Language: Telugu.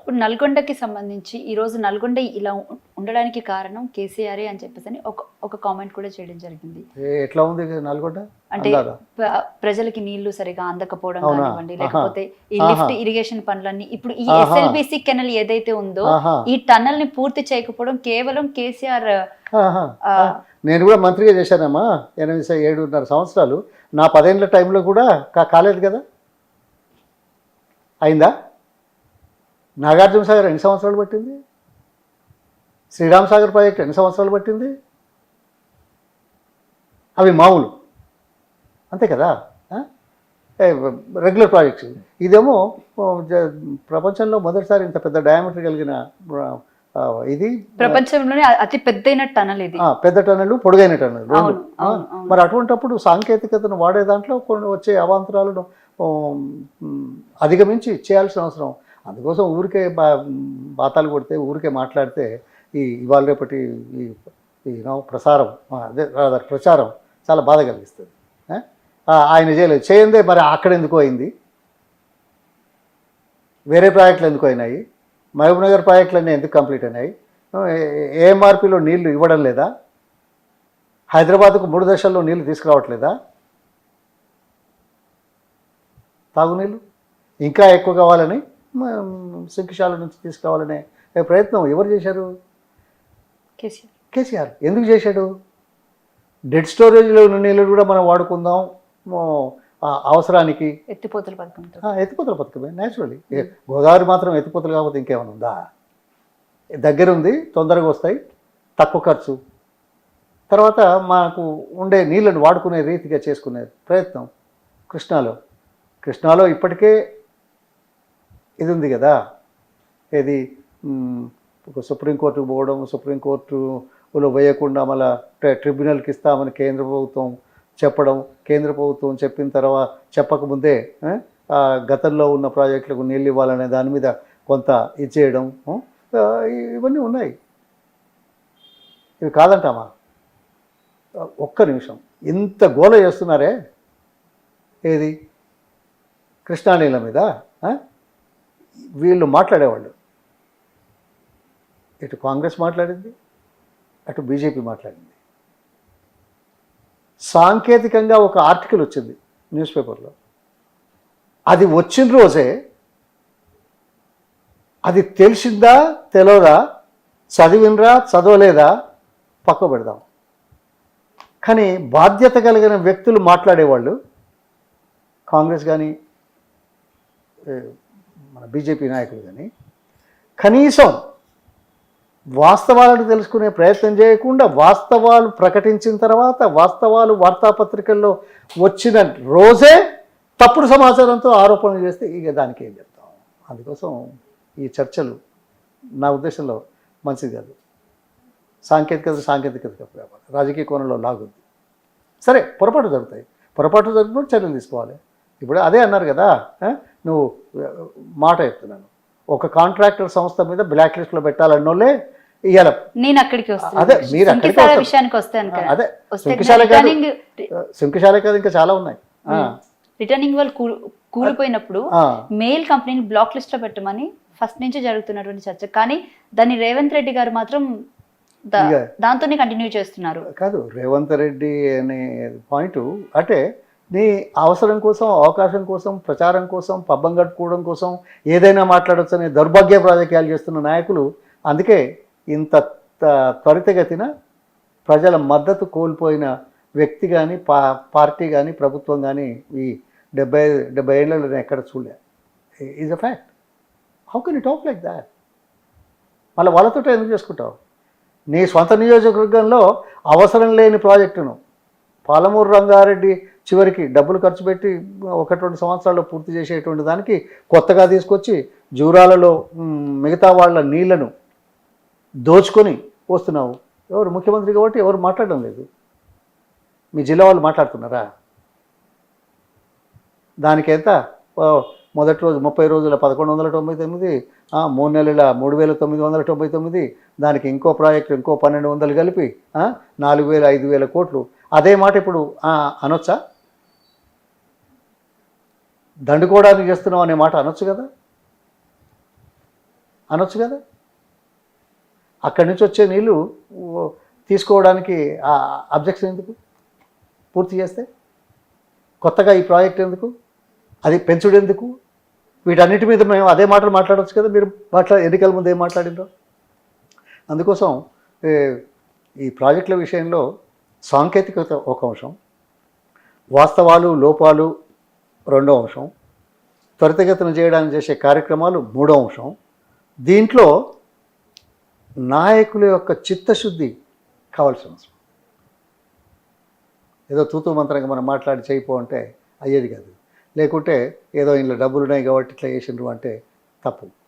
ఇప్పుడు నల్గొండకి సంబంధించి ఈరోజు నల్గొండ ఇలా ఉండడానికి కారణం కేసీఆర్ అని చెప్పేసి అని ఒక కామెంట్ కూడా చేయడం జరిగింది. ఎట్లా ఉంది నల్గొండ అంటే ప్రజలకి నీళ్లు సరిగా అందకపోవడం కానివ్వండి, లేకపోతే ఈ లిఫ్ట్ ఇరిగేషన్ పనులన్నీ ఇప్పుడు ఈ ఎస్ఎల్బిసి కెనల్ ఏదైతే ఉందో ఈ టన్నల్ ని పూర్తి చేయకపోవడం కేవలం కేసీఆర్. నేను కూడా మంత్రిగా చేశానమ్మా 7.5 సంవత్సరాలు. నా 10 ఏళ్ల టైంలో కూడా కాలేదు కదా. అయిందా? నాగార్జున సాగర్ ఎన్ని సంవత్సరాలు పట్టింది? శ్రీరామ్ సాగర్ ప్రాజెక్ట్ ఎన్ని సంవత్సరాలు పట్టింది? అవి మామూలు అంతే కదా, రెగ్యులర్ ప్రాజెక్ట్స్. ఇదేమో ప్రపంచంలో మొదటిసారి ఇంత పెద్ద డయామీటర్ కలిగిన ఇది, ప్రపంచంలోనే అతి పెద్దైన టనల్ ఇది, పెద్ద టనల్, పొడుగైన టనల్. మరి అటువంటప్పుడు సాంకేతికతను వాడే దాంట్లో కొన్ని వచ్చే అవాంతరాలను అధిగమించి చేయాల్సిన అవసరం. అందుకోసం ఊరికే బాతాలు కొడితే, ఊరికే మాట్లాడితే ఇవాళ రేపటి ఈ ప్రసారం, అదే ప్రచారం చాలా బాధ కలిగిస్తుంది. ఆయన చేయలేదు, చేయందే మరి అక్కడ ఎందుకు అయింది? వేరే ప్రాజెక్టులు ఎందుకు అయినాయి? మహబూబ్నగర్ ప్రాజెక్టులన్నీ ఎందుకు కంప్లీట్ అయినాయి? ఏఎంఆర్పీలో నీళ్లు ఇవ్వడం లేదా? హైదరాబాద్కు 3 దశల్లో నీళ్లు తీసుకురావట్లేదా? తాగునీళ్ళు ఇంకా ఎక్కువ కావాలని శంకుశాల నుంచి తీసుకురావాలనే ప్రయత్నం ఎవరు చేశారు? కేసీఆర్. ఎందుకు చేశాడు? డెడ్ స్టోరేజ్లో ఉన్న నీళ్ళు కూడా మనం వాడుకుందాం అవసరానికి. ఎత్తిపోతల పథకం, ఎత్తిపోతల పథకమే న్యాచురల్లీ. గోదావరి మాత్రం ఎత్తిపోతలు కాకపోతే ఇంకేమైనా ఉందా? దగ్గరుంది, తొందరగా వస్తాయి, తక్కువ ఖర్చు. తర్వాత మాకు ఉండే నీళ్ళను వాడుకునే రీతిగా చేసుకునే ప్రయత్నం. కృష్ణాలో ఇప్పటికే ఇది ఉంది కదా, ఏది సుప్రీంకోర్టుకు పోవడం, సుప్రీంకోర్టులో వేయకుండా మళ్ళీ ట్రిబ్యునల్కి ఇస్తామని కేంద్ర ప్రభుత్వం చెప్పడం, కేంద్ర ప్రభుత్వం చెప్పిన తర్వాత చెప్పకముందే గతంలో ఉన్న ప్రాజెక్టులకు నీళ్ళు ఇవ్వాలనే దాని మీద కొంత ఇచ్చేయడం, ఇవన్నీ ఉన్నాయి. ఇవి కాదంటామా? ఒక్క నిమిషం, ఇంత గోల చేస్తున్నారే ఏది కృష్ణా నీళ్ళ మీద. వీళ్ళు మాట్లాడేవాళ్ళు, ఇటు కాంగ్రెస్ మాట్లాడింది, అటు బీజేపీ మాట్లాడింది. సాంకేతికంగా ఒక ఆర్టికల్ వచ్చింది న్యూస్ పేపర్లో. అది వచ్చిన రోజే అది తెలిసిందా తెలియదా, చదివినరా చదవలేదా పక్క పెడదాం. కానీ బాధ్యత కలిగిన వ్యక్తులు మాట్లాడేవాళ్ళు, కాంగ్రెస్ కానీ మన బీజేపీ నాయకులు కానీ, కనీసం వాస్తవాలను తెలుసుకునే ప్రయత్నం చేయకుండా, వాస్తవాలు ప్రకటించిన తర్వాత, వాస్తవాలు వార్తాపత్రికల్లో వచ్చిన రోజే తప్పుడు సమాచారంతో ఆరోపణలు చేస్తే ఇక దానికి ఏం చెప్తాం? అందుకోసం ఈ చర్చలు నా ఉద్దేశంలో మంచిది కాదు. సాంకేతికత రాజకీయ కోణంలో లాగుద్ది. సరే, పొరపాటు జరుగుతాయి, పొరపాటు జరిగినప్పుడు చర్యలు తీసుకోవాలి. ఇప్పుడు అదే అన్నారు కదా, నువ్వు మాట చెప్తున్నాను, ఒక కాంట్రాక్టర్ సంస్థ మీద బ్లాక్ లిస్ట్లో పెట్టాలన్నోళ్ళే ఇవాళ నేను అక్కడికి వస్తాను. అదే మీరు విషయానికి వస్తాను. అదే శంకుశాల కాదు, ఇంకా చాలా ఉన్నాయి. రిటర్నింగ్ వాళ్ళు కూలిపోయినప్పుడు మెయిల్ కంపెనీని బ్లాక్ లిస్ట్ లో పెట్టమని ఫస్ట్ నుంచి జరుగుతున్నటువంటి చర్చ. కానీ దాన్ని రేవంత్ రెడ్డి గారు మాత్రం దాంతోనే కంటిన్యూ చేస్తున్నారు. కాదు, రేవంత్ రెడ్డి అనే పాయింట్ అంటే నీ అవసరం కోసం, అవకాశం కోసం, ప్రచారం కోసం, పబ్బం కట్టుకోవడం కోసం ఏదైనా మాట్లాడవచ్చు అనే దౌర్భాగ్య రాజకీయాలు చేస్తున్న నాయకులు. అందుకే ఇంత త్వరితగతిన ప్రజల మద్దతు కోల్పోయిన వ్యక్తి కానీ, పార్టీ కానీ, ప్రభుత్వం కానీ ఈ 70 ఏళ్ళలో ఎక్కడ చూడలే. Is a fact. How can you talk like that? మళ్ళీ వాళ్ళతో ఎందుకు చేసుకుంటావు? నీ స్వంత నియోజకవర్గంలో అవసరం లేని ప్రాజెక్టును పాలమూరు రంగారెడ్డి చివరికి డబ్బులు ఖర్చు పెట్టి 1-2 సంవత్సరాల్లో పూర్తి చేసేటువంటి దానికి కొత్తగా తీసుకొచ్చి జూరాలలో మిగతా వాళ్ళ నీళ్లను దోచుకొని వస్తున్నావు. ఎవరు ముఖ్యమంత్రి కాబట్టి ఎవరు మాట్లాడడం లేదు. మీ జిల్లా వాళ్ళు మాట్లాడుతున్నారా? దానికి ఎంత మొదటి రోజు 30 రోజుల 1199, 3 నెలల 3999, దానికి ఇంకో ప్రాజెక్టు ఇంకో 1200 కలిపి 4000-5000 కోట్లు. అదే మాట ఇప్పుడు అనొచ్చా? దండుకోవడానికి చేస్తున్నాం అనే మాట అనొచ్చు కదా. అనొచ్చు కదా. అక్కడి నుంచి వచ్చే నీళ్ళు తీసుకోవడానికి అబ్జెక్షన్ ఎందుకు? పూర్తి చేస్తే కొత్తగా ఈ ప్రాజెక్ట్ ఎందుకు, అది పెంచుడు ఎందుకు? వీటన్నిటి మీద మేము అదే మాటలు మాట్లాడవచ్చు కదా. మీరు ఎన్నికల ముందు ఏం మాట్లాడిండ్రో. అందుకోసం ఈ ప్రాజెక్టుల విషయంలో సాంకేతికత ఒక అంశం, వాస్తవాలు లోపాలు రెండో అంశం, త్వరితగతిన చేయడానికి చేసే కార్యక్రమాలు మూడో అంశం. దీంట్లో నాయకుల యొక్క చిత్తశుద్ధి కావాల్సిన అవసరం. ఏదో తూతూ మంత్రంగా మనం మాట్లాడి చేయిపో అంటే అయ్యేది కాదు. లేకుంటే ఏదో ఇంట్లో డబ్బులు ఉన్నాయి కాబట్టి ఇట్లా చేసిండ్రు అంటే తప్పు.